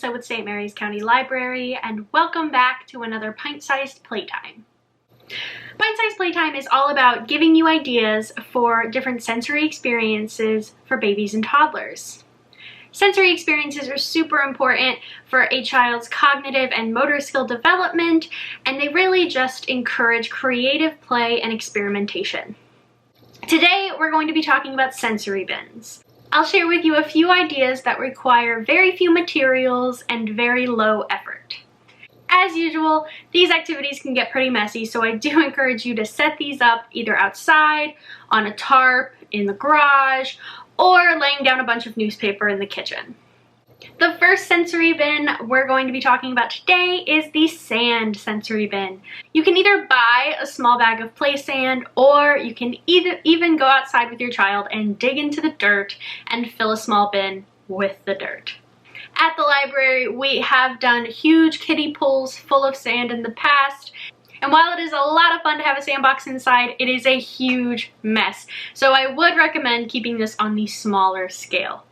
Elisa with St. Mary's County Library, and welcome back to another pint-sized playtime. Pint-sized playtime is all about giving you ideas for different sensory experiences for babies and toddlers. Sensory experiences are super important for a child's cognitive and motor skill development, and they really just encourage creative play and experimentation. Today, we're going to be talking about sensory bins. I'll share with you a few ideas that require very few materials and very low effort. As usual, these activities can get pretty messy, so I do encourage you to set these up either outside, on a tarp, in the garage, or laying down a bunch of newspaper in the kitchen. The first sensory bin we're going to be talking about today is the sand sensory bin. You can either buy a small bag of play sand, or you can even go outside with your child and dig into the dirt and fill a small bin with the dirt. At the library, we have done huge kiddie pools full of sand in the past, and while it is a lot of fun to have a sandbox inside, it is a huge mess. So I would recommend keeping this on the smaller scale.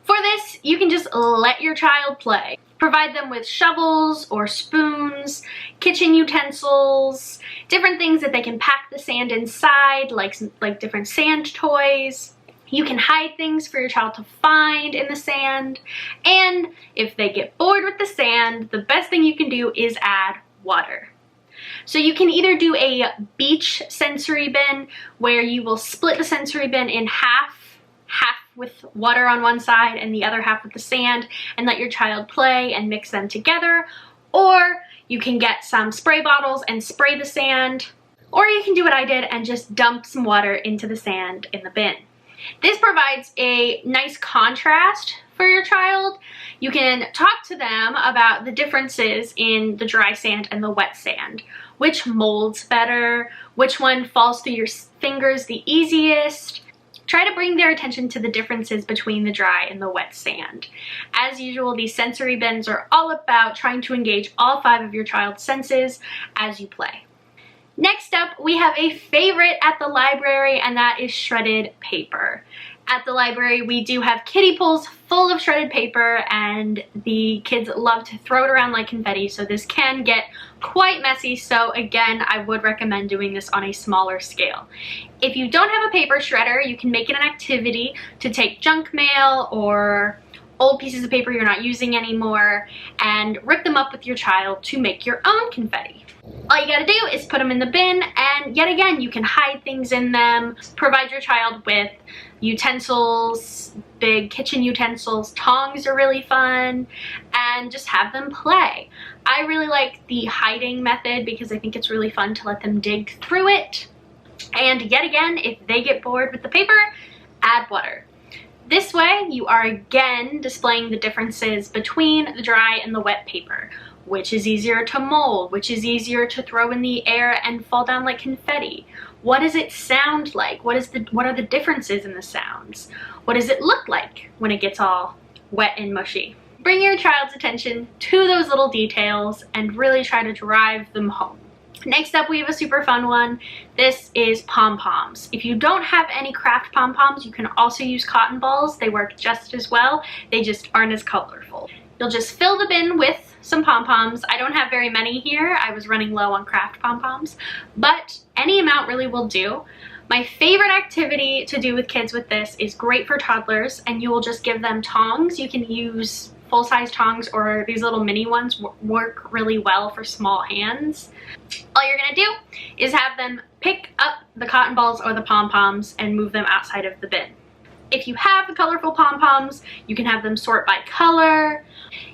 For this, you can just let your child play. Provide them with shovels or spoons, kitchen utensils, different things that they can pack the sand inside, like different sand toys. You can hide things for your child to find in the sand. And if they get bored with the sand, the best thing you can do is add water. So you can either do a beach sensory bin where you will split the sensory bin in half with water on one side and the other half with the sand, and let your child play and mix them together. Or you can get some spray bottles and spray the sand. Or you can do what I did and just dump some water into the sand in the bin. This provides a nice contrast for your child. You can talk to them about the differences in the dry sand and the wet sand. Which molds better, which one falls through your fingers the easiest. Try to bring their attention to the differences between the dry and the wet sand. As usual, these sensory bins are all about trying to engage all 5 of your child's senses as you play. Next up, we have a favorite at the library, and that is shredded paper. At the library, we do have kiddie pools full of shredded paper, and the kids love to throw it around like confetti, so this can get quite messy. So again, I would recommend doing this on a smaller scale. If you don't have a paper shredder, you can make it an activity to take junk mail or old pieces of paper you're not using anymore and rip them up with your child to make your own confetti. All you gotta do is put them in the bin, and yet again, you can hide things in them. Provide your child with utensils, big kitchen utensils. Tongs are really fun, and just have them play. I really like the hiding method because I think it's really fun to let them dig through it. And yet again, if they get bored with the paper, add water. This way, you are again displaying the differences between the dry and the wet paper. Which is easier to mold? Which is easier to throw in the air and fall down like confetti? What does it sound like? What are the differences in the sounds? What does it look like when it gets all wet and mushy? Bring your child's attention to those little details and really try to drive them home. Next up, we have a super fun one. This is pom-poms. If you don't have any craft pom-poms, you can also use cotton balls. They work just as well. They just aren't as colorful. You'll just fill the bin with some pom-poms. I don't have very many here. I was running low on craft pom-poms, but any amount really will do. My favorite activity to do with kids with this is great for toddlers, and you will just give them tongs. You can use full-size tongs, or these little mini ones work really well for small hands. All you're gonna do is have them pick up the cotton balls or the pom-poms and move them outside of the bin. If you have the colorful pom-poms, you can have them sort by color.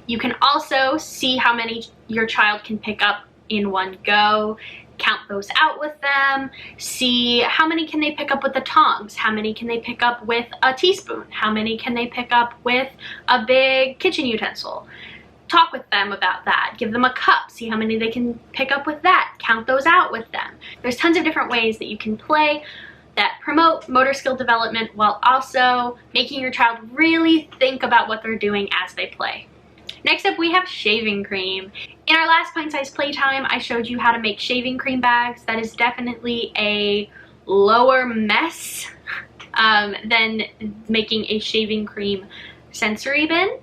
You can also see how many your child can pick up in one go. Count those out with them. See how many can they pick up with the tongs. How many can they pick up with a teaspoon. How many can they pick up with a big kitchen utensil. Talk with them about that. Give them a cup. See how many they can pick up with that. Count those out with them. There's tons of different ways that you can play that promote motor skill development while also making your child really think about what they're doing as they play. Next up, we have shaving cream. In our last pint-sized playtime, I showed you how to make shaving cream bags. That is definitely a lower mess than making a shaving cream sensory bin.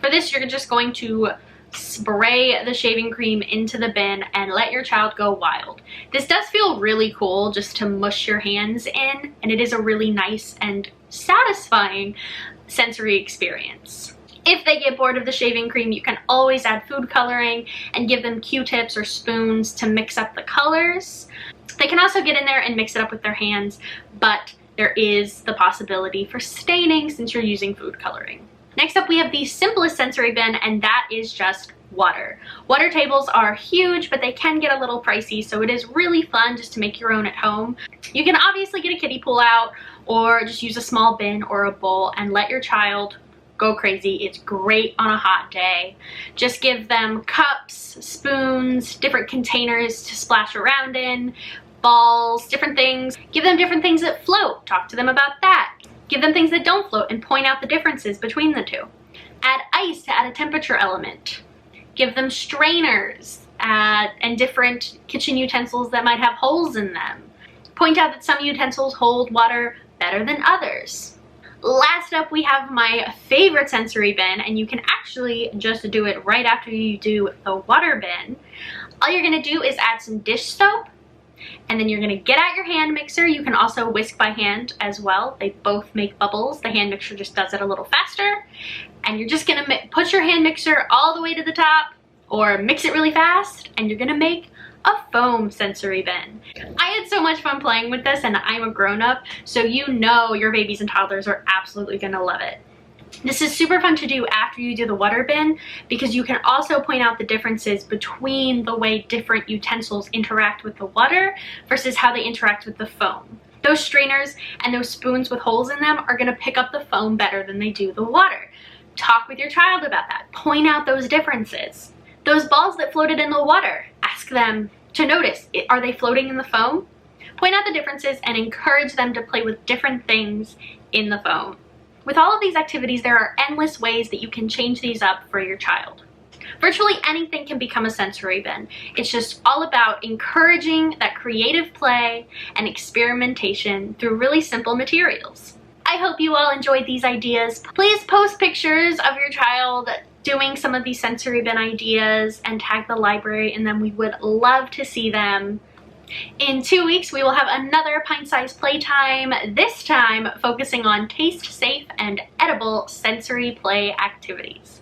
For this, you're just going to spray the shaving cream into the bin and let your child go wild. This does feel really cool just to mush your hands in, and it is a really nice and satisfying sensory experience. If they get bored of the shaving cream, you can always add food coloring and give them Q-tips or spoons to mix up the colors. They can also get in there and mix it up with their hands, but there is the possibility for staining since you're using food coloring. Next up, we have the simplest sensory bin, and that is just water. Water tables are huge, but they can get a little pricey, so it is really fun just to make your own at home. You can obviously get a kiddie pool out or just use a small bin or a bowl and let your child go crazy. It's great on a hot day. Just give them cups, spoons, different containers to splash around in, balls, different things. Give them different things that float. Talk to them about that. Give them things that don't float and point out the differences between the two. Add ice to add a temperature element. Give them strainers and different kitchen utensils that might have holes in them. Point out that some utensils hold water better than others. Last up, we have my favorite sensory bin, and you can actually just do it right after you do the water bin. All you're gonna do is add some dish soap, and then you're gonna get out your hand mixer. You can also whisk by hand as well. They both make bubbles. The hand mixer just does it a little faster. And you're just gonna put your hand mixer all the way to the top or mix it really fast, and you're gonna make a foam sensory bin. I had so much fun playing with this, and I'm a grown-up, so you know your babies and toddlers are absolutely gonna love it. This is super fun to do after you do the water bin because you can also point out the differences between the way different utensils interact with the water versus how they interact with the foam. Those strainers and those spoons with holes in them are gonna pick up the foam better than they do the water. Talk with your child about that. Point out those differences. Those balls that floated in the water, ask them to notice, are they floating in the foam? Point out the differences and encourage them to play with different things in the foam. With all of these activities, there are endless ways that you can change these up for your child. Virtually anything can become a sensory bin. It's just all about encouraging that creative play and experimentation through really simple materials. I hope you all enjoyed these ideas. Please post pictures of your child doing some of these sensory bin ideas and tag the library in them. We would love to see them. In 2 weeks, we will have another pint-sized playtime, this time focusing on taste-safe and edible sensory play activities.